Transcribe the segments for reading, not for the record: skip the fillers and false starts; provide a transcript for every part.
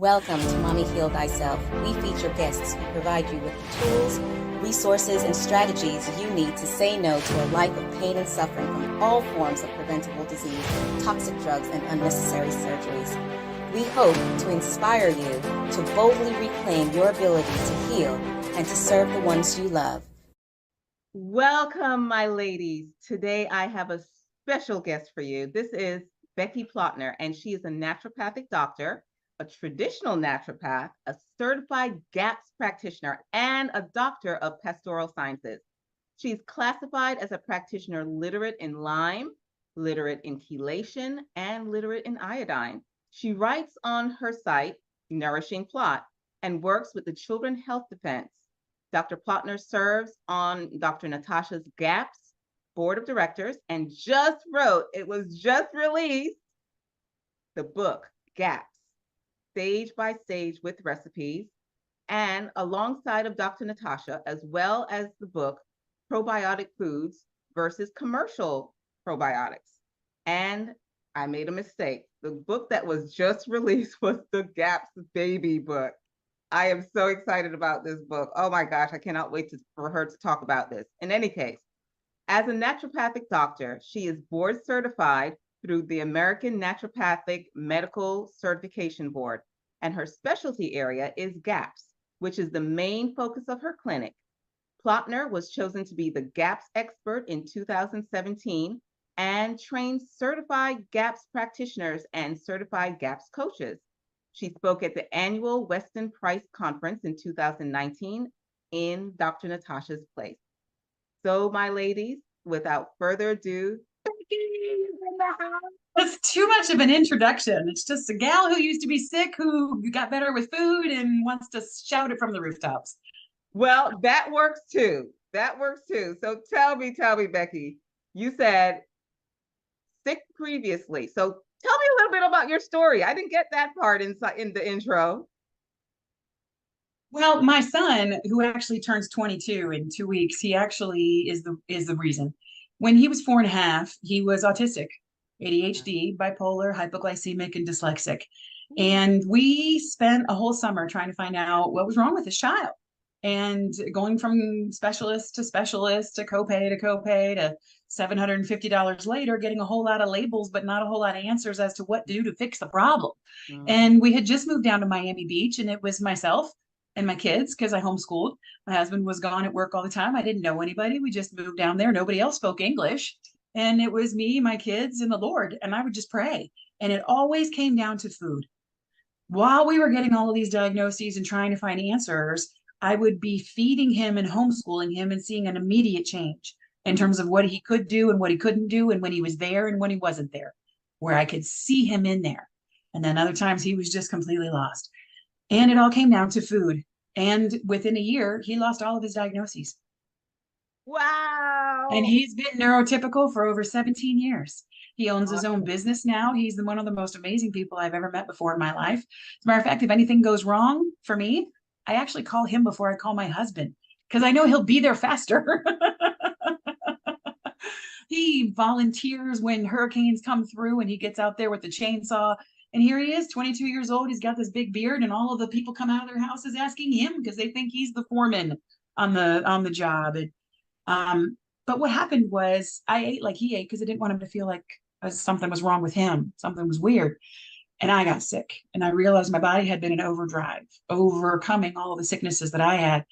Welcome to Mommy Heal Thyself. We feature guests who provide you with the tools, resources, and strategies you need to say no to a life of pain and suffering from all forms of preventable disease, toxic drugs, and unnecessary surgeries. We hope to inspire you to boldly reclaim your ability to heal and to serve the ones you love. Welcome, my ladies. Today I have a special guest for you. This is Becky Plotner, and she is a naturopathic doctor, a traditional naturopath, a certified GAPS practitioner, and a doctor of pastoral sciences. She's classified as a practitioner literate in Lyme, literate in chelation, and literate in iodine. She writes on her site, Nourishing Plot, and works with the Children's Health Defense. Dr. Plotner serves on Dr. Natasha's GAPS board of directors and it was just released, the book, GAPS, Stage by Stage with Recipes, and alongside of Dr. Natasha, as well as the book, Probiotic Foods versus Commercial Probiotics. And I made a mistake. The book that was just released was the GAPS baby book. I am so excited about this book. Oh my gosh, I cannot wait for her to talk about this. In any case, as a naturopathic doctor, she is board certified through the American Naturopathic Medical Certification Board, and her specialty area is GAPS, which is the main focus of her clinic. Plotner was chosen to be the GAPS expert in 2017 and trains certified GAPS practitioners and certified GAPS coaches. She spoke at the annual Weston Price Conference in 2019 in Dr. Natasha's place. So, my ladies, without further ado, that's too much of an introduction. It's just a gal who used to be sick, who got better with food and wants to shout it from the rooftops. Well, that works too. So tell me, Becky, you said sick previously. So tell me a little bit about your story. I didn't get that part in the intro. Well, my son, who actually turns 22 in 2 weeks, he actually is the reason. When he was 4.5, he was autistic, ADHD, bipolar, hypoglycemic, and dyslexic. And we spent a whole summer trying to find out what was wrong with his child. And going from specialist to copay to $750 later, getting a whole lot of labels, but not a whole lot of answers as to what to do to fix the problem. And we had just moved down to Miami Beach, and it was myself and my kids, because I homeschooled. My husband was gone at work all the time. I didn't know anybody. We just moved down there. Nobody else spoke English. And it was me, my kids, and the Lord. And I would just pray. And it always came down to food. While we were getting all of these diagnoses and trying to find answers, I would be feeding him and homeschooling him and seeing an immediate change in terms of what he could do and what he couldn't do, and when he was there and when he wasn't there, where I could see him in there. And then other times he was just completely lost. And it all came down to food. And within a year, he lost all of his diagnoses. Wow. And he's been neurotypical for over 17 years. He owns his own business now. He's one of the most amazing people I've ever met before in my life. As a matter of fact, if anything goes wrong for me, I actually call him before I call my husband, because I know he'll be there faster. He volunteers when hurricanes come through, and he gets out there with the chainsaw. And here he is, 22 years old. He's got this big beard, and all of the people come out of their houses asking him because they think he's the foreman on the job. And, but what happened was I ate like he ate because I didn't want him to feel like something was wrong with him. Something was weird. And I got sick, and I realized my body had been in overdrive, overcoming all of the sicknesses that I had.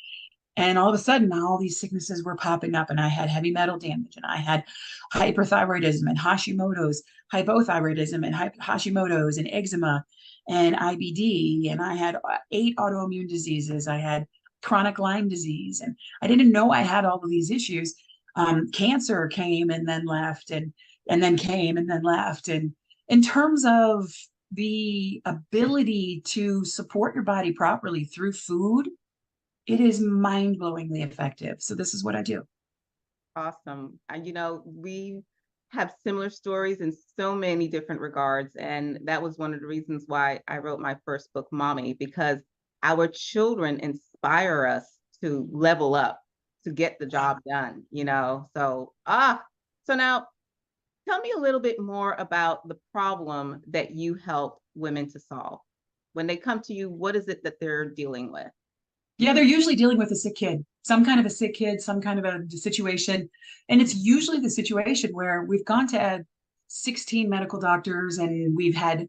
And all of a sudden, all these sicknesses were popping up, and I had heavy metal damage, and I had hyperthyroidism and Hashimoto's, hypothyroidism and Hashimoto's and eczema and IBD. And I had 8 autoimmune diseases. I had chronic Lyme disease, and I didn't know I had all of these issues. Cancer came and then left, and then came and then left. And in terms of the ability to support your body properly through food, it is mind-blowingly effective. So this is what I do. Awesome. And we have similar stories in so many different regards. And that was one of the reasons why I wrote my first book, Mommy, because our children inspire us to level up, to get the job done, So now tell me a little bit more about the problem that you help women to solve. When they come to you, what is it that they're dealing with? Yeah, they're usually dealing with a sick kid, some kind of a sick kid, some kind of a situation. And it's usually the situation where we've gone to 16 medical doctors and we've had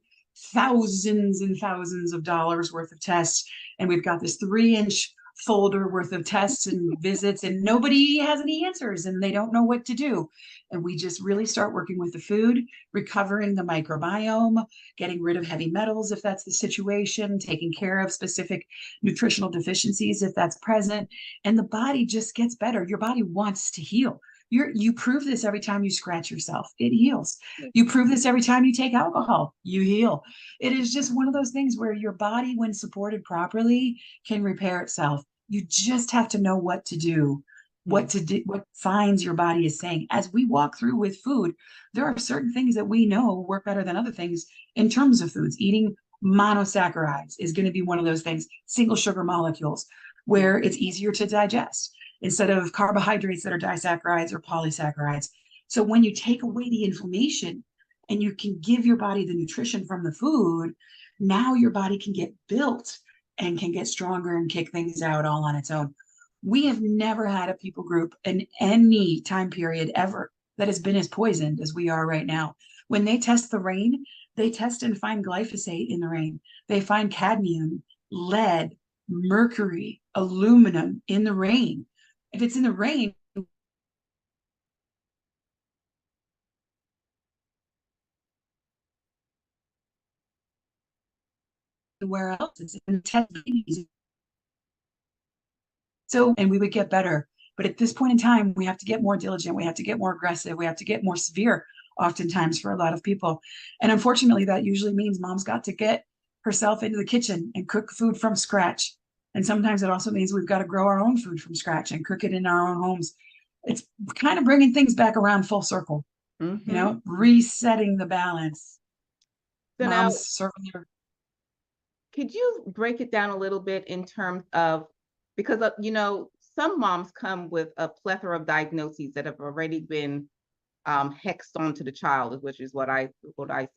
thousands and thousands of dollars worth of tests. And we've got this 3-inch folder worth of tests and visits, and nobody has any answers and they don't know what to do. And we just really start working with the food, recovering the microbiome, getting rid of heavy metals if that's the situation, taking care of specific nutritional deficiencies if that's present, and the body just gets better. Your body wants to heal. You prove this every time you scratch yourself, it heals. You prove this every time you take alcohol, you heal. It is just one of those things where your body, when supported properly, can repair itself. You just have to know what to do, what to do, what signs your body is saying. As we walk through with food, there are certain things that we know work better than other things in terms of foods. Eating monosaccharides is going to be one of those things, single sugar molecules, where it's easier to digest instead of carbohydrates that are disaccharides or polysaccharides. So when you take away the inflammation and you can give your body the nutrition from the food, now your body can get built and can get stronger and kick things out all on its own. We have never had a people group in any time period ever that has been as poisoned as we are right now. When they test the rain, they test and find glyphosate in the rain. They find cadmium, lead, mercury, aluminum in the rain. If it's in the rain, where else is it? And test babies. So, and we would get better. But at this point in time, we have to get more diligent. We have to get more aggressive. We have to get more severe, oftentimes, for a lot of people. And unfortunately, that usually means mom's got to get herself into the kitchen and cook food from scratch. And sometimes it also means we've got to grow our own food from scratch and cook it in our own homes. It's kind of bringing things back around full circle, resetting the balance. So now, Mom's serving her. could you break it down a little bit in terms of, because some moms come with a plethora of diagnoses that have already been hexed onto the child, which is what I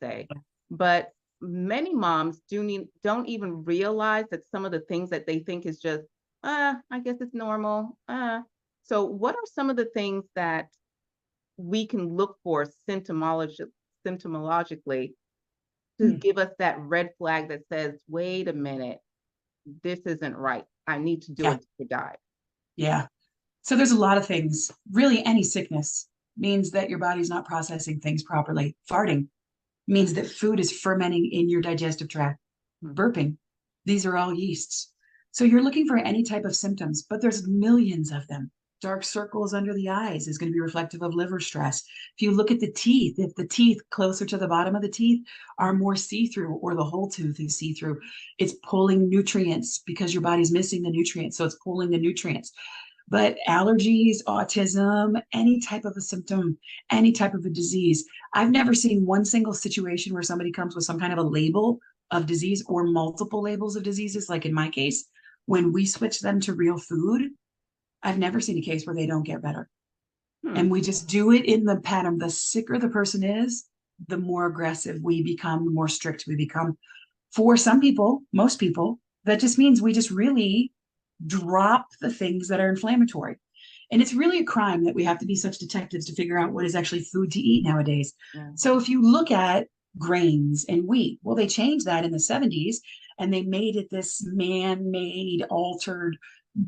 say. But many moms don't even realize that some of the things that they think is just, I guess it's normal. So what are some of the things that we can look for symptomologically to give us that red flag that says, wait a minute, this isn't right. I need to do a deeper dive. Yeah. So there's a lot of things. Really, any sickness means that your body's not processing things properly. Farting means that food is fermenting in your digestive tract. Burping, these are all yeasts. So you're looking for any type of symptoms, but there's millions of them. Dark circles under the eyes is going to be reflective of liver stress. If you look at the teeth, if the teeth closer to the bottom of the teeth are more see-through, or the whole tooth is see-through, it's pulling nutrients because your body's missing the nutrients. So it's pulling the nutrients. But allergies, autism, any type of a symptom, any type of a disease. I've never seen one single situation where somebody comes with some kind of a label of disease or multiple labels of diseases. Like in my case, when we switch them to real food, I've never seen a case where they don't get better. And we just do it in the pattern. The sicker the person is, the more aggressive we become, the more strict we become. For some people, most people, that just means we just really drop the things that are inflammatory. And it's really a crime that we have to be such detectives to figure out what is actually food to eat nowadays. So if you look at grains and wheat, well, they changed that in the 70s and they made it this man-made altered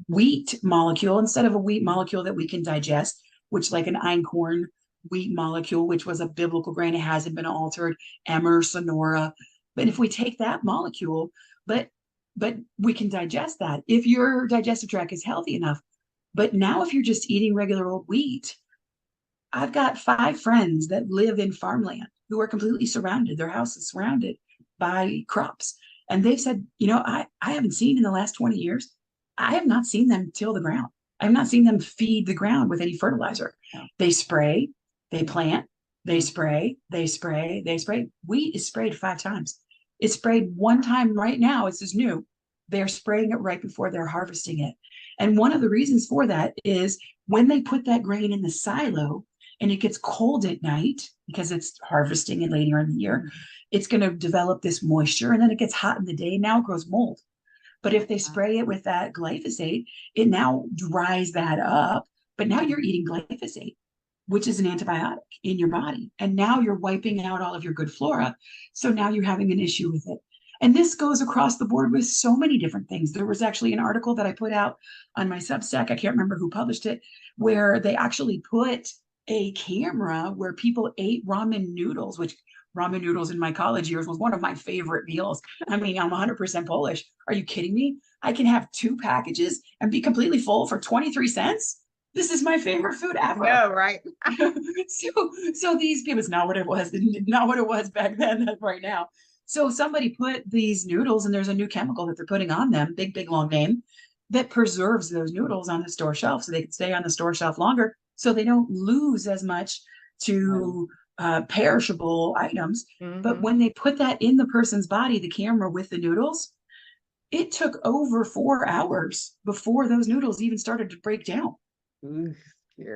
wheat molecule instead of a wheat molecule that we can digest, which, like an einkorn wheat molecule, which was a biblical grain, it hasn't been altered, emmer, sonora. But if we take that molecule, but we can digest that if your digestive tract is healthy enough. But now if you're just eating regular old wheat, I've got 5 friends that live in farmland who are completely surrounded. Their house is surrounded by crops. And they've said, I haven't seen in the last 20 years, I have not seen them till the ground. I have not seen them feed the ground with any fertilizer. They spray, they plant, they spray, they spray, they spray. Wheat is sprayed 5 times. It's sprayed 1 time right now. This is new. They're spraying it right before they're harvesting it. And one of the reasons for that is when they put that grain in the silo, and it gets cold at night because it's harvesting and later in the year, it's going to develop this moisture, and then it gets hot in the day. Now it grows mold. But if they spray it with that glyphosate, it now dries that up. But now you're eating glyphosate, which is an antibiotic in your body. And now you're wiping out all of your good flora. So now you're having an issue with it. And this goes across the board with so many different things. There was actually an article that I put out on my Substack, I can't remember who published it, where they actually put a camera where people ate ramen noodles, which ramen noodles in my college years was one of my favorite meals. I mean, I'm 100% Polish. Are you kidding me? I can have 2 packages and be completely full for 23 cents. This is my favorite food ever. No, right. so these people, it's not what it was back then, right now. So somebody put these noodles, and there's a new chemical that they're putting on them, big long name, that preserves those noodles on the store shelf so they can stay on the store shelf longer, so they don't lose as much to perishable items. But when they put that in the person's body, the camera with the noodles, it took over 4 hours before those noodles even started to break down.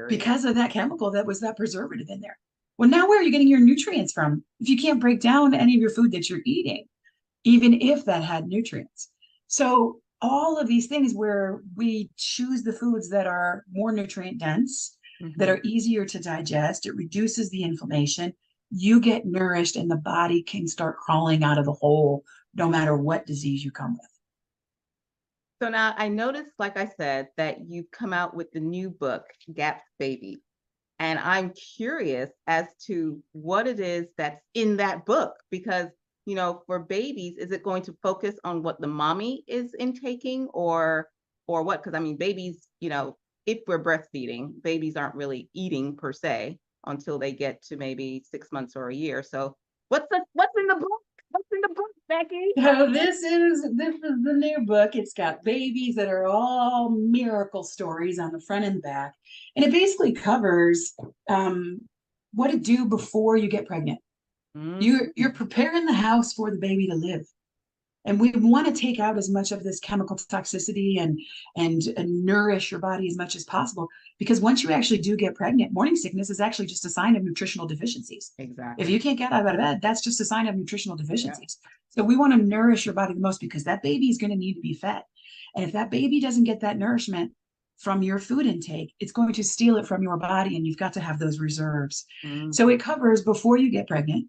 Because of that chemical that was that preservative in there. Well, now where are you getting your nutrients from if you can't break down any of your food that you're eating, even if that had nutrients? So all of these things where we choose the foods that are more nutrient dense, that are easier to digest, it reduces the inflammation, you get nourished, and the body can start crawling out of the hole no matter what disease you come with. So now I noticed, like I said, that you've come out with the new book, GAPS Baby. And I'm curious as to what it is that's in that book, because, you know, for babies, is it going to focus on what the mommy is intaking or what? Because I mean, babies, you know, if we're breastfeeding, babies aren't really eating per se until they get to maybe 6 months or a year. So what's in the book? What's in the book, Becky? So this is the new book. It's got babies that are all miracle stories on the front and back, and it basically covers what to do before you get pregnant. You're preparing the house for the baby to live, and we want to take out as much of this chemical toxicity and nourish your body as much as possible, because once you actually do get pregnant, morning sickness is actually just a sign of nutritional deficiencies. Exactly. If you can't get out of bed, that's just a sign of nutritional deficiencies. Yeah. So we want to nourish your body the most, because that baby is going to need to be fed. And if that baby doesn't get that nourishment from your food intake, it's going to steal it from your body, and you've got to have those reserves. So it covers before you get pregnant,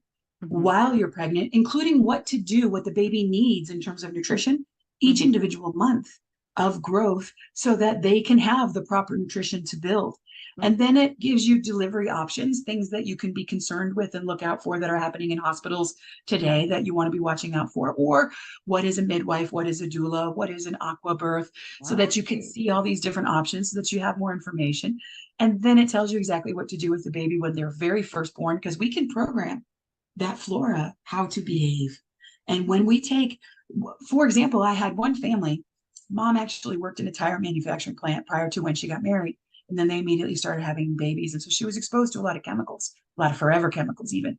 while you're pregnant, including what to do, what the baby needs in terms of nutrition, each individual month of growth, so that they can have the proper nutrition to build. And then it gives you delivery options, things that you can be concerned with and look out for that are happening in hospitals today that you want to be watching out for, or what is a midwife, what is a doula, what is an aqua birth, so that you can see all these different options, so that you have more information. And then it tells you exactly what to do with the baby when they're very first born, because we can program that flora how to behave. And when we take, for example, I had one family, mom actually worked in a tire manufacturing plant prior to when she got married, and then they immediately started having babies, and so she was exposed to a lot of chemicals, a lot of forever chemicals even.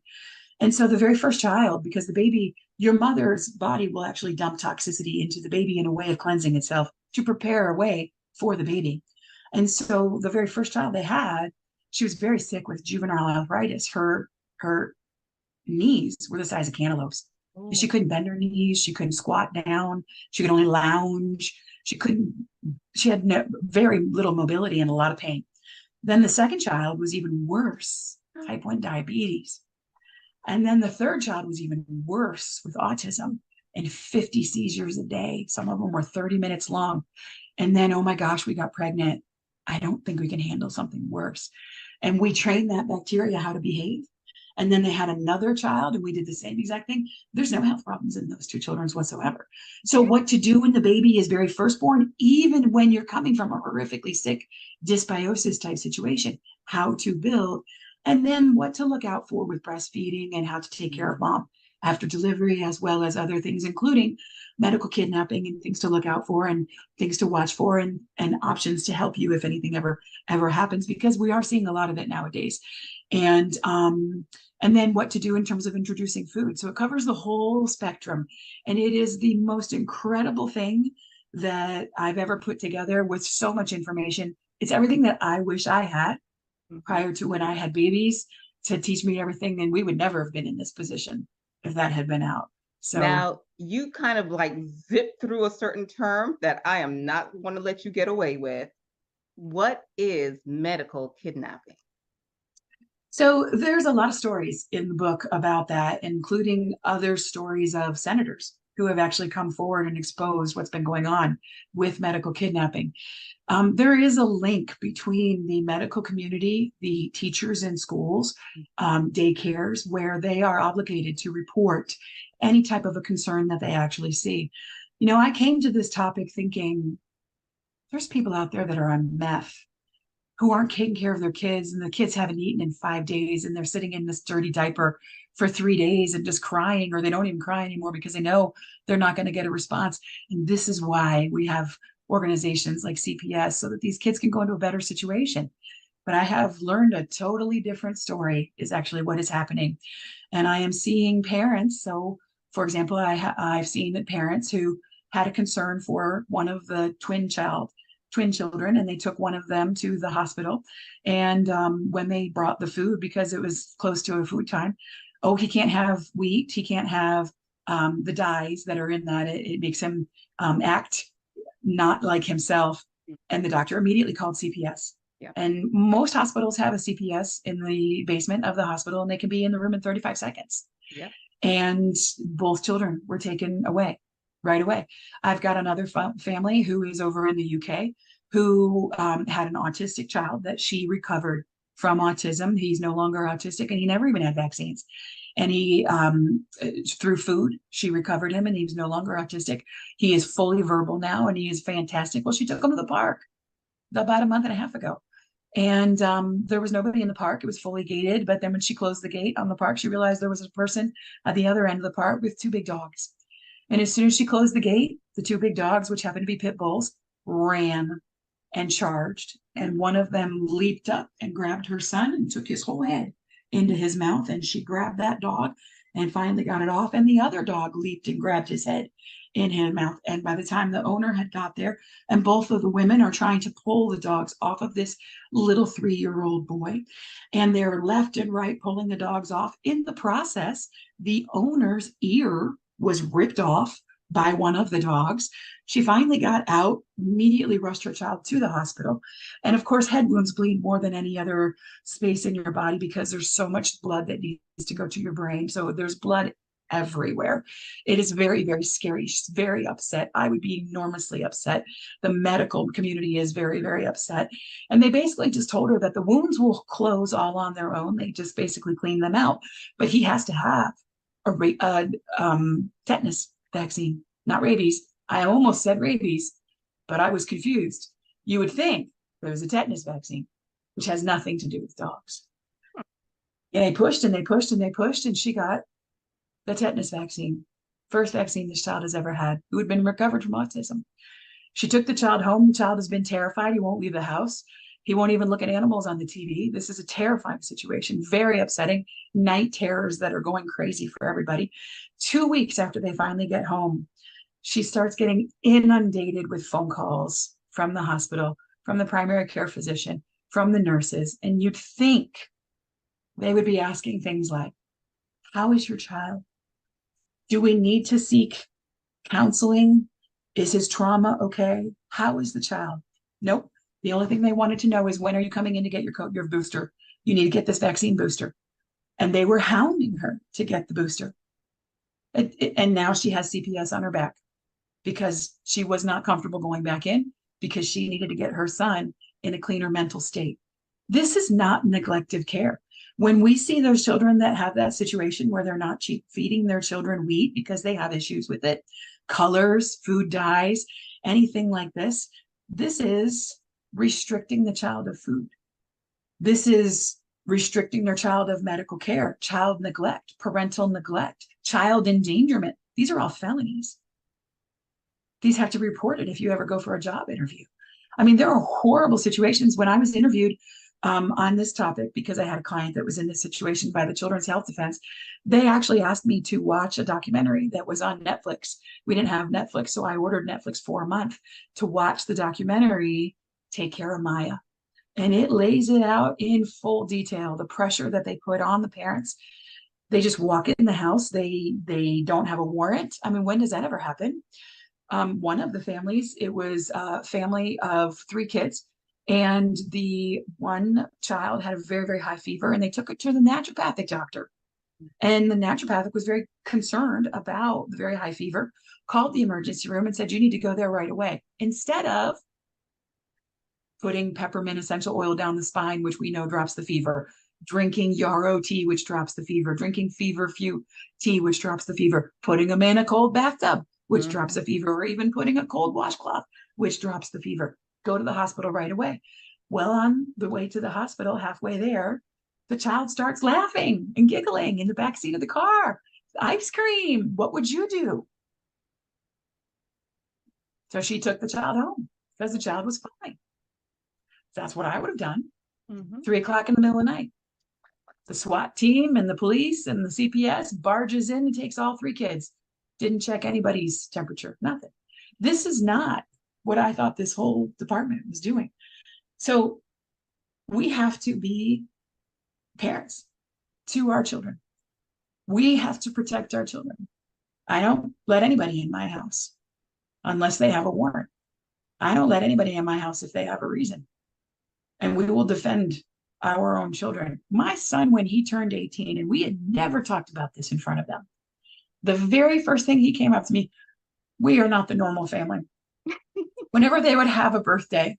And so the very first child, because the baby, your mother's body will actually dump toxicity into the baby in a way of cleansing itself to prepare a way for the baby. And so the very first child they had, she was very sick with juvenile arthritis. Her knees were the size of cantaloupes. She couldn't bend her knees. She couldn't squat down. She could only lounge. She had very little mobility and a lot of pain. Then the second child was even worse, type 1 diabetes. And then the third child was even worse with autism and 50 seizures a day. Some of them were 30 minutes long. And then, oh my gosh, we got pregnant. I don't think we can handle something worse. And we trained that bacteria how to behave. And then they had another child, and we did the same exact thing. There's no health problems in those 2 children whatsoever. So what to do when the baby is very firstborn, even when you're coming from a horrifically sick dysbiosis type situation, how to build, and then what to look out for with breastfeeding and how to take care of mom after delivery, as well as other things, including medical kidnapping and things to look out for and things to watch for, and options to help you if anything ever happens, because we are seeing a lot of it nowadays. And then what to do in terms of introducing food. So it covers the whole spectrum. And it is the most incredible thing that I've ever put together with so much information. It's everything that I wish I had prior to when I had babies to teach me everything, and we would never have been in this position if that had been out. So now you kind of like zip through a certain term that I am not going to let you get away with. What is medical kidnapping? So there's a lot of stories in the book about that, including other stories of senators who have actually come forward and exposed what's been going on with medical kidnapping. There is a link between the medical community, the teachers in schools, daycares, where they are obligated to report any type of a concern that they actually see. You know, I came to this topic thinking there's people out there that are on meth who aren't taking care of their kids, and the kids haven't eaten in 5 days, and they're sitting in this dirty diaper for 3 days and just crying, or they don't even cry anymore because they know they're not going to get a response. And this is why we have organizations like CPS, so that these kids can go into a better situation. But I have learned a totally different story is actually what is happening. And I am seeing parents. So, for example, I've seen that parents who had a concern for one of the twin children, and they took one of them to the hospital. And when they brought the food, because it was close to a food time, oh, he can't have wheat, he can't have the dyes that are in that. It makes him act not like himself. And the doctor immediately called CPS. Yeah. And most hospitals have a CPS in the basement of the hospital, and they can be in the room in 35 seconds. Yeah. And both children were taken away right away. I've got another family who is over in the UK who had an autistic child that she recovered from autism. He's no longer autistic, and he never even had vaccines. And he, through food, she recovered him, and he was no longer autistic. He is fully verbal now, and he is fantastic. Well, she took him to the park about a month and a half ago. And there was nobody in the park. It was fully gated. But then when she closed the gate on the park, she realized there was a person at the other end of the park with two big dogs. And as soon as she closed the gate, the two big dogs, which happened to be pit bulls, ran and charged. And one of them leaped up and grabbed her son and took his whole head into his mouth. And she grabbed that dog and finally got it off. And the other dog leaped and grabbed his head in his mouth. And by the time the owner had got there, and both of the women are trying to pull the dogs off of this little 3-year-old boy, and they're left and right pulling the dogs off. In the process, the owner's ear was ripped off by one of the dogs. She finally got out, immediately rushed her child to the hospital. And of course, head wounds bleed more than any other space in your body because there's so much blood that needs to go to your brain. So there's blood everywhere. It is very, very scary. She's very upset. I would be enormously upset. The medical community is very, very upset. And they basically just told her that the wounds will close all on their own. They just basically clean them out. But he has to have a tetanus vaccine, not rabies. I almost said rabies, but I was confused. You would think there was a tetanus vaccine, which has nothing to do with dogs. And they pushed and they pushed and they pushed, and she got the tetanus vaccine, first vaccine this child has ever had, who had been recovered from autism. She took the child home. The child has been terrified. He won't leave the house. He won't even look at animals on the TV. This is a terrifying situation, very upsetting, night terrors that are going crazy for everybody. 2 weeks after they finally get home, she starts getting inundated with phone calls from the hospital, from the primary care physician, from the nurses. And you'd think they would be asking things like, how is your child? Do we need to seek counseling? Is his trauma okay? How is the child? Nope. The only thing they wanted to know is, when are you coming in to get your booster? You need to get this vaccine booster. And they were hounding her to get the booster. And now she has CPS on her back because she was not comfortable going back in, because she needed to get her son in a cleaner mental state. This is not neglective care. When we see those children that have that situation where they're not feeding their children wheat because they have issues with it, colors, food dyes, anything like this, this is restricting the child of food. This is restricting their child of medical care, child neglect, parental neglect, child endangerment. These are all felonies. These have to be reported if you ever go for a job interview. I mean, there are horrible situations. When I was interviewed on this topic, because I had a client that was in this situation by the Children's Health Defense, they actually asked me to watch a documentary that was on Netflix. We didn't have Netflix, so I ordered Netflix for a month to watch the documentary, Take Care of Maya. And it lays it out in full detail, the pressure that they put on the parents. They just walk in the house. They don't have a warrant. I mean, when does that ever happen? One of the families, it was a family of 3 kids, and the one child had a very, very high fever, and they took it to the naturopathic doctor. And the naturopathic was very concerned about the very high fever, called the emergency room and said, you need to go there right away. Instead of putting peppermint essential oil down the spine, which we know drops the fever, drinking yarrow tea, which drops the fever, drinking feverfew tea, which drops the fever, putting them in a cold bathtub, which drops the fever, or even putting a cold washcloth, which drops the fever. Go to the hospital right away. Well, on the way to the hospital, halfway there, the child starts laughing and giggling in the back seat of the car. Ice cream. What would you do? So she took the child home because the child was fine. That's what I would have done. 3 o'clock in the middle of the night. The SWAT team and the police and the CPS barges in and takes all 3 kids. Didn't check anybody's temperature, nothing. This is not what I thought this whole department was doing. So we have to be parents to our children. We have to protect our children. I don't let anybody in my house unless they have a warrant. I don't let anybody in my house if they have a reason. And we will defend our own children. My son, when he turned 18, and we had never talked about this in front of them, the very first thing he came up to me, we are not the normal family. Whenever they would have a birthday,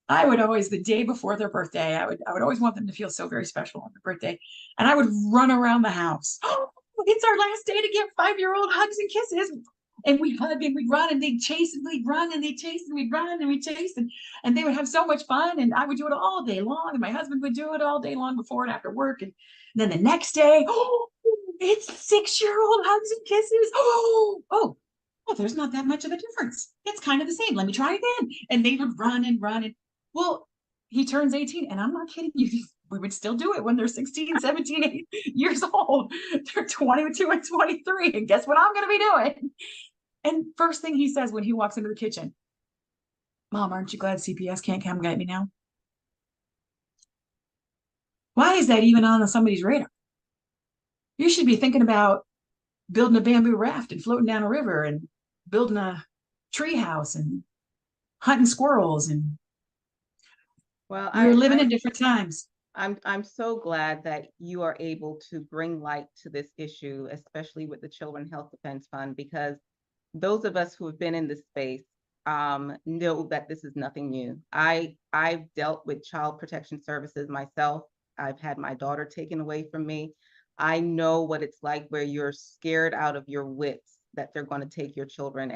I would always, the day before their birthday, I would always want them to feel so very special on their birthday. And I would run around the house. Oh, it's our last day to give 5-year-old hugs and kisses. And we'd hug and we'd run and they'd chase and we'd run and they'd chase and we'd run and we'd chase and they would have so much fun. And I would do it all day long. And my husband would do it all day long before and after work. And then the next day, oh, it's 6-year-old hugs and kisses. Oh, there's not that much of a difference. It's kind of the same. Let me try again. And they would run and run. And well, he turns 18, and I'm not kidding you. We would still do it when they're 16, 17, 18 years old. They're 22 and 23. And guess what I'm going to be doing? And first thing he says when he walks into the kitchen, Mom, aren't you glad CPS can't come get me now? Why is that even on somebody's radar? You should be thinking about building a bamboo raft and floating down a river and building a tree house and hunting squirrels. And Well, we're living in different times. I'm so glad that you are able to bring light to this issue, especially with the Children Health Defense Fund, because those of us who have been in this space know that this is nothing new. I've dealt with child protection services myself. I've had my daughter taken away from me. I know what it's like where you're scared out of your wits that they're going to take your children.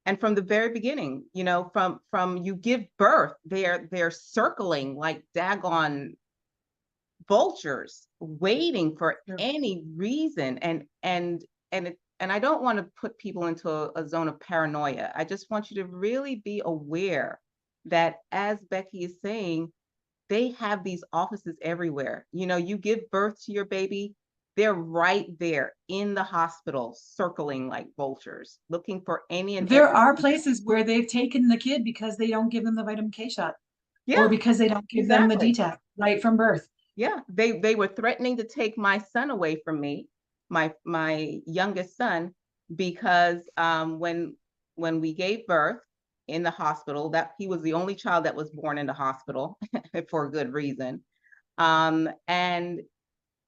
And from the very beginning, you know, from you give birth, they're circling like daggone vultures, waiting for any reason. And I don't want to put people into a zone of paranoia. I just want you to really be aware that, as Becky is saying, they have these offices everywhere. You know, you give birth to your baby, they're right there in the hospital, circling like vultures, looking for any and There every. are places where they've taken the kid because they don't give them the vitamin K shot, or because they don't give them the DTaP right from birth. Yeah, they were threatening to take my son away from me, my youngest son, because when we gave birth in the hospital, that he was the only child that was born in the hospital for a good reason. And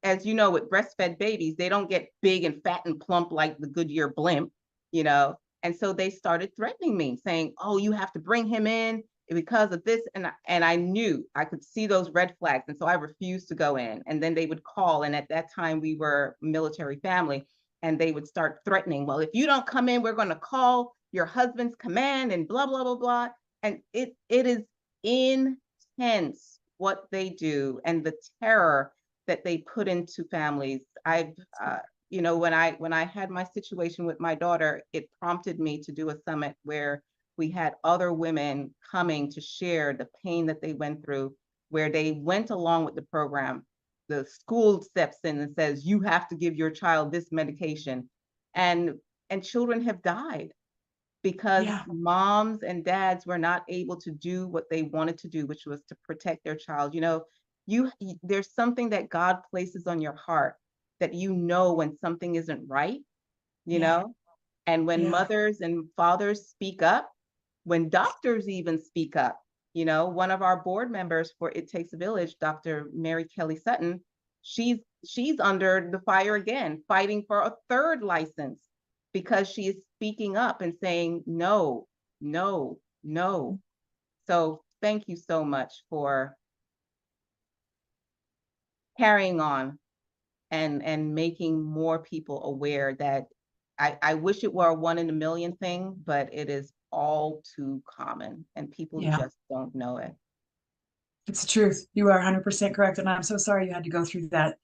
as you know, with breastfed babies, they don't get big and fat and plump like the Goodyear blimp, you know. And so they started threatening me, saying, "Oh, you have to bring him in because of this." And I knew, I could see those red flags. And so I refused to go in. And then they would call. And at that time, we were military family. And they would start threatening, "Well, if you don't come in, we're going to call your husband's command," and blah, blah, blah, blah. And it is intense what they do and the terror that they put into families. I've, you know, when I had my situation with my daughter, it prompted me to do a summit where we had other women coming to share the pain that they went through, where they went along with the program. The school steps in and says, "You have to give your child this medication," and children have died. because Yeah. moms and dads were not able to do what they wanted to do, which was to protect their child. There's something that God places on your heart that when something isn't right, you Yeah. know? And when Yeah. mothers and fathers speak up, when doctors even speak up, one of our board members for It Takes a Village, Dr. Mary Kelly Sutton, she's under the fire again, fighting for a third license because she is speaking up and saying no, no, no. So thank you so much for carrying on and making more people aware that I wish it were a 1 in a million thing, but it is all too common and people Yeah. just don't know it. It's the truth. You are 100% correct. And I'm so sorry you had to go through that.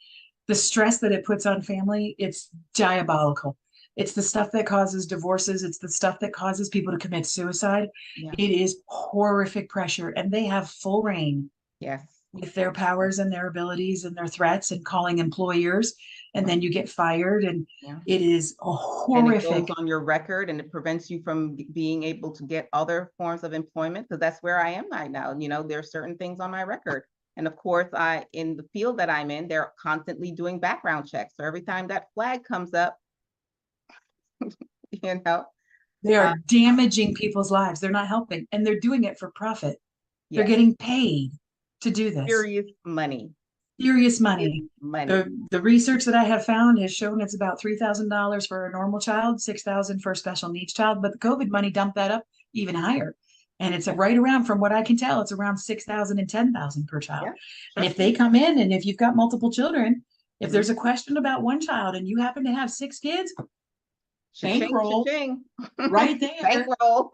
The stress that it puts on family, it's diabolical. It's the stuff that causes divorces. It's the stuff that causes people to commit suicide. Yeah. It is horrific pressure, and they have full reign Yes. with their powers and their abilities and their threats and calling employers. And then you get fired, and Yeah. it is a And it horrific. goes on your record and it prevents you from being able to get other forms of employment, because that's where I am right now. There are certain things on my record. And of course, in the field that I'm in, they're constantly doing background checks. So every time that flag comes up, you know, They uh, are damaging people's lives. They're not helping, and they're doing it for profit. They're yes, getting paid to do this. serious money, Serious serious money. money. The research that I have found has shown it's about $3,000 for a normal child, $6,000 for a special needs child, but the COVID money dumped that up even higher. And it's right around, from what I can tell, it's around 6,000 and 10,000 per child. Yeah, And if they come in, and if you've got multiple children, if there's a mm-hmm. question about one child and you happen to have 6 kids, Cha-ching, bankroll cha-ching. right there. Bankroll.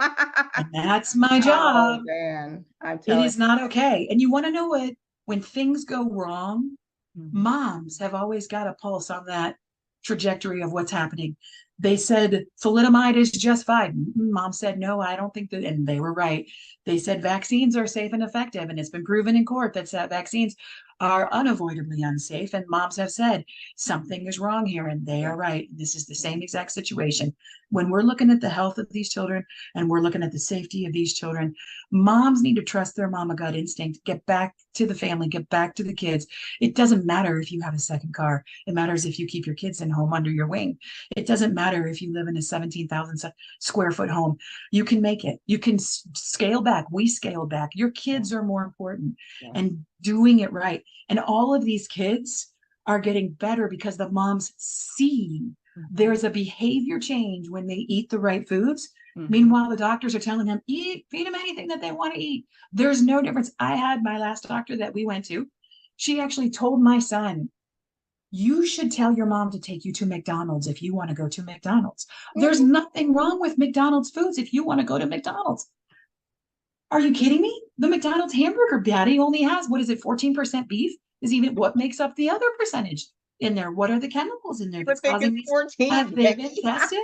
And that's my Oh job. man, I'm It telling is not okay. And you want to know what? When things go wrong, you. moms have always got a pulse on that trajectory of what's happening. They said thalidomide is just fine. Mom said, no, I don't think that. And they were right. They said vaccines are safe and effective. And it's been proven in court that vaccines are unavoidably unsafe. And moms have said something is wrong here. And they are right. This is the same exact situation. When we're looking at the health of these children and we're looking at the safety of these children, moms need to trust their mama gut instinct, get back to the family, get back to the kids. It doesn't matter if you have a second car. It matters if you keep your kids in home under your wing. It doesn't matter if you live in a 17,000 square foot home. You can make it. You can scale back. We scale back. Your kids are more important, and doing it right. And all of these kids are getting better because the moms see there's a behavior change when they eat the right foods. Meanwhile, the doctors are telling them, feed them anything that they want to eat. There's no difference. I had my last doctor that we went to. She actually told my son, you should tell your mom to take you to McDonald's if you want to go to McDonald's. There's nothing wrong with McDonald's foods if you want to go to McDonald's. Are you kidding me? The McDonald's hamburger patty only has, what is it, 14% beef? Is even what makes up the other percentage in there? What are the chemicals in there that's causing these? 14, Have they been tested?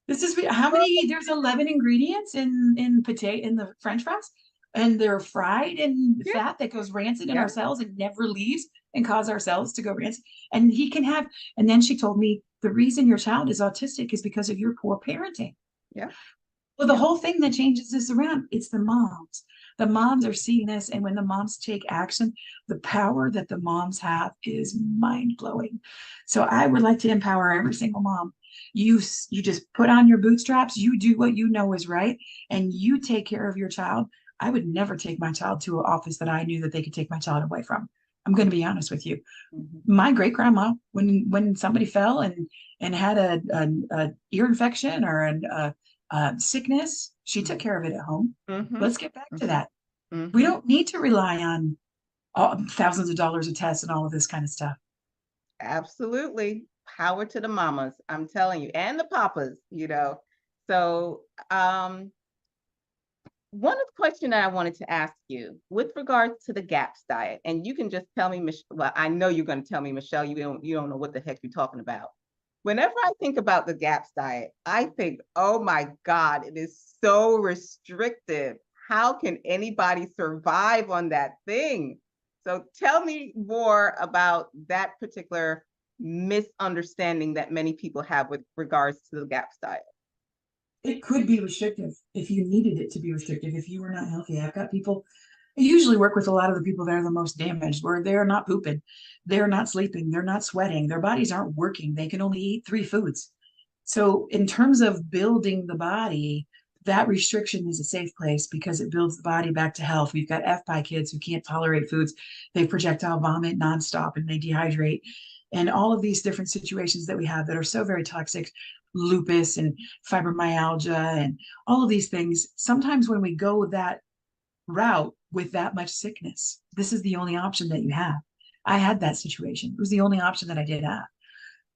This is how many? There's 11 ingredients in potato in the French fries, and they're fried in fat that goes rancid in our cells and never leaves and cause our cells to go rancid. And he can have. And then she told me the reason your child is autistic is because of your poor parenting. Yeah. Well, the whole thing that changes this around, it's the moms. The moms are seeing this, and when the moms take action, the power that the moms have is mind-blowing. So I would like to empower every single mom. You just put on your bootstraps, you do what you know is right, and you take care of your child. I would never take my child to an office that I knew that they could take my child away from. I'm going to be honest with you. My great grandma, when somebody fell and had a ear infection or sickness, she took care of it at home. Let's get back to that. We don't need to rely on thousands of dollars of tests and all of this kind of stuff. Absolutely. Power to the mamas, I'm telling you, and the papas, So one of the questions that I wanted to ask you with regards to the GAPS diet, and you can just tell me, well, I know you're going to tell me, Michelle, you don't know what the heck you're talking about. Whenever I think about the GAPS diet, I think, oh my God, it is so restrictive. How can anybody survive on that thing? So tell me more about that particular misunderstanding that many people have with regards to the GAPS diet. It could be restrictive if you needed it to be restrictive, if you were not healthy. I've got people, I usually work with a lot of the people that are the most damaged, where they're not pooping, they're not sleeping, they're not sweating, their bodies aren't working. They can only eat 3 foods. So, in terms of building the body, that restriction is a safe place because it builds the body back to health. We've got FPI kids who can't tolerate foods. They projectile vomit nonstop and they dehydrate. And all of these different situations that we have that are so very toxic, lupus and fibromyalgia and all of these things. Sometimes when we go that route with that much sickness, this is the only option that you have. I had that situation. It was the only option that I did have.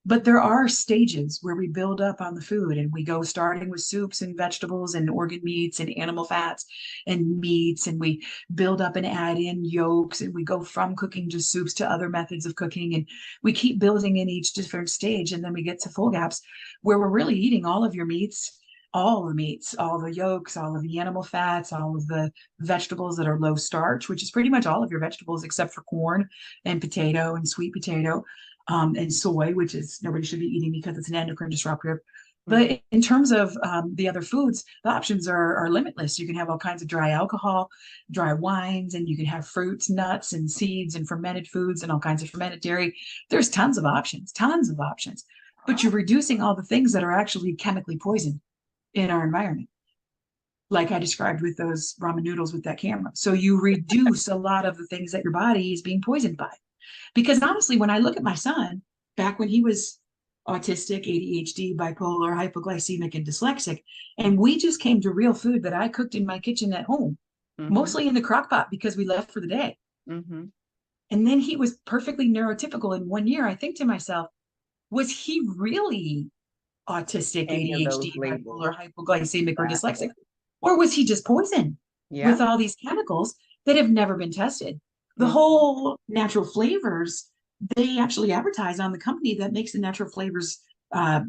But there are stages where we build up on the food and we go starting with soups and vegetables and organ meats and animal fats and meats, and we build up and add in yolks, and we go from cooking just soups to other methods of cooking, and we keep building in each different stage. And then we get to full gaps where we're really eating all of your meats, all the meats, all the yolks, all of the animal fats, all of the vegetables that are low starch, which is pretty much all of your vegetables except for corn and potato and sweet potato, and soy, which is nobody should be eating because it's an endocrine disruptor. But in terms of the other foods, the options are limitless. You can have all kinds of dry alcohol, dry wines, and you can have fruits, nuts, and seeds, and fermented foods, and all kinds of fermented dairy. There's tons of options, tons of options. But you're reducing all the things that are actually chemically poisoned in our environment, like I described with those ramen noodles with that camera. So you reduce a lot of the things that your body is being poisoned by. Because honestly, when I look at my son, back when he was autistic, ADHD, bipolar, hypoglycemic, and dyslexic, and we just came to real food that I cooked in my kitchen at home, mostly in the crock pot because we left for the day. And then he was perfectly neurotypical in 1 year. I think to myself, was he really autistic, ADHD, bipolar, hypoglycemic, or dyslexic? Or was he just poisoned with all these chemicals that have never been tested? The whole natural flavors, they actually advertise on the company that makes the natural flavors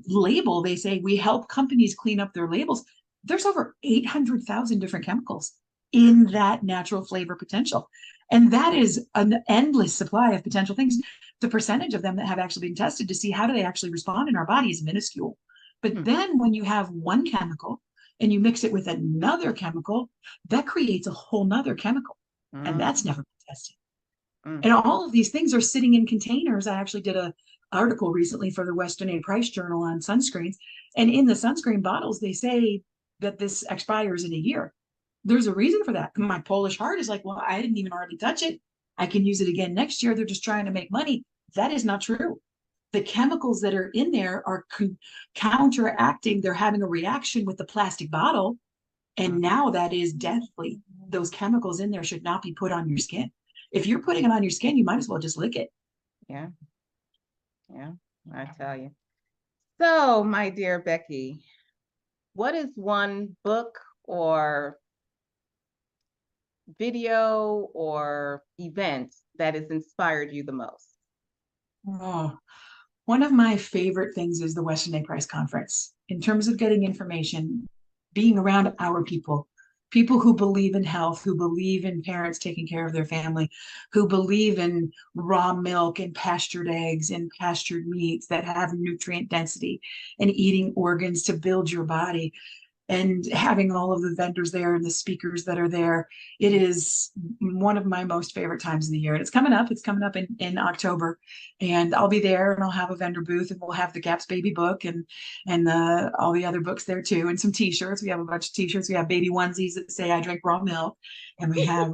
label. They say, we help companies clean up their labels. There's over 800,000 different chemicals in that natural flavor potential. And that is an endless supply of potential things. The percentage of them that have actually been tested to see how do they actually respond in our body is minuscule. But then when you have one chemical and you mix it with another chemical, that creates a whole nother chemical. And that's never been tested. And all of these things are sitting in containers. I actually did an article recently for the Weston A. Price Journal on sunscreens. And in the sunscreen bottles, they say that this expires in a year. There's a reason for that. My Polish heart is like, well, I didn't even hardly touch it. I can use it again next year. They're just trying to make money. That is not true. The chemicals that are in there are counteracting. They're having a reaction with the plastic bottle. And now that is deathly. Those chemicals in there should not be put on your skin. If you're putting it on your skin, you might as well just lick it. Yeah. Yeah, I tell you. So, my dear Becky, what is one book or video or event that has inspired you the most? Oh, one of my favorite things is the Weston A. Price Conference. In terms of getting information, being around our people, people who believe in health, who believe in parents taking care of their family, who believe in raw milk and pastured eggs and pastured meats that have nutrient density, and eating organs to build your body, and having all of the vendors there and the speakers that are there. It is one of my most favorite times of the year. And it's coming up. It's coming up in October. And I'll be there and I'll have a vendor booth, and we'll have the Gaps Baby book and all the other books there too. And some t-shirts. We have a bunch of t-shirts. We have baby onesies that say I drink raw milk. And we have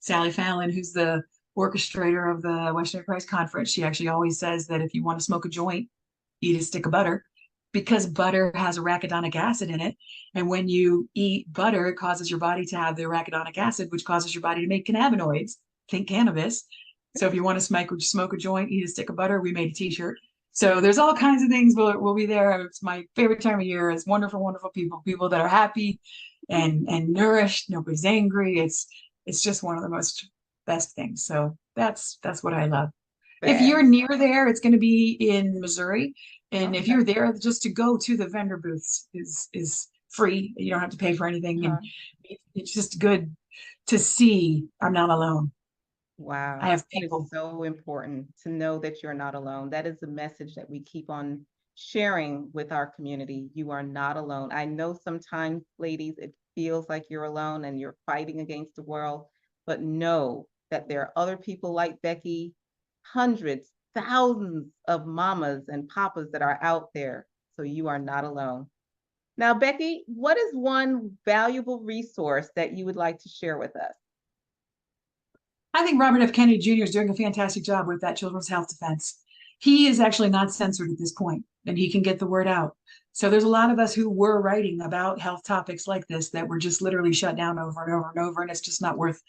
Sally Fallon, who's the orchestrator of the Western Price Conference. She actually always says that if you want to smoke a joint, eat a stick of butter, because butter has arachidonic acid in it. And when you eat butter, it causes your body to have the arachidonic acid, which causes your body to make cannabinoids. Think cannabis. So if you want to smoke a joint, eat a stick of butter. We made a t-shirt. So there's all kinds of things. We'll be there. It's my favorite time of year. It's wonderful, wonderful people that are happy and nourished. Nobody's angry. It's just one of the most best things. So that's what I love. If you're near there, it's going to be in Missouri. And if you're there, just to go to the vendor booths is free. You don't have to pay for anything. And it's just good to see I'm not alone. Wow. I have people. It's so important to know that you're not alone. That is the message that we keep on sharing with our community. You are not alone. I know sometimes, ladies, it feels like you're alone and you're fighting against the world, but know that there are other people like Becky, hundreds, thousands of mamas and papas that are out there. So you are not alone. Now, Becky, what is one valuable resource that you would like to share with us? I think Robert F. Kennedy Jr. is doing a fantastic job with that Children's Health Defense. He is actually not censored at this point, and he can get the word out. So there's a lot of us who were writing about health topics like this that were just literally shut down over and over and over, and it's just not worth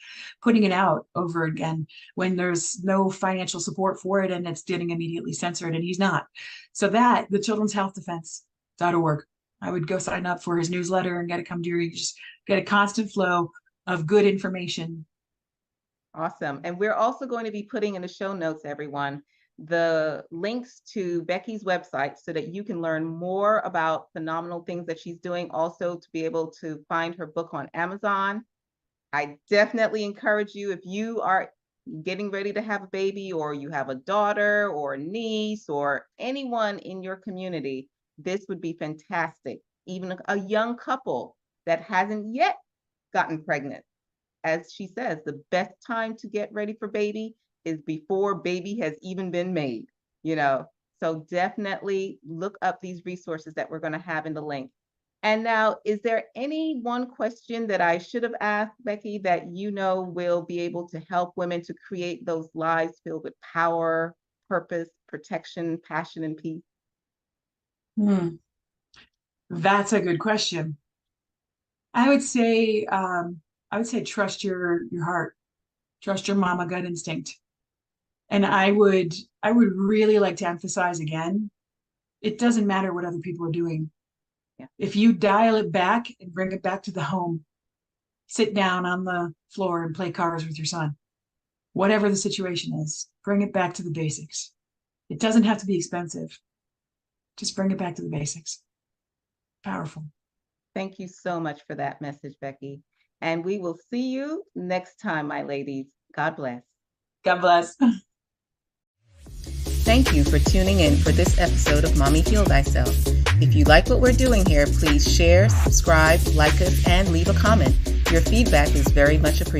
putting it out over again when there's no financial support for it and it's getting immediately censored, and he's not. So that, the Children's Health Defense.org, I would go sign up for his newsletter and get it come to you. Just get a constant flow of good information. Awesome. And we're also going to be putting in the show notes, everyone, the links to Becky's website so that you can learn more about phenomenal things that she's doing. Also, to be able to find her book on Amazon. I definitely encourage you, if you are getting ready to have a baby, or you have a daughter or a niece or anyone in your community, this would be fantastic. Even a young couple that hasn't yet gotten pregnant. As she says, the best time to get ready for baby is before baby has even been made, you know. So definitely look up these resources that we're going to have in the link. And now, is there any one question that I should have asked, Becky, that you know will be able to help women to create those lives filled with power, purpose, protection, passion, and peace? That's a good question. I would say trust your heart, trust your mama gut instinct. And I would really like to emphasize again, it doesn't matter what other people are doing. Yeah. If you dial it back and bring it back to the home, sit down on the floor and play cards with your son, whatever the situation is, bring it back to the basics. It doesn't have to be expensive. Just bring it back to the basics. Powerful. Thank you so much for that message, Becky. And we will see you next time, my ladies. God bless. God bless. Thank you for tuning in for this episode of Mommy Heal Thyself. If you like what we're doing here, please share, subscribe, like us, and leave a comment. Your feedback is very much appreciated.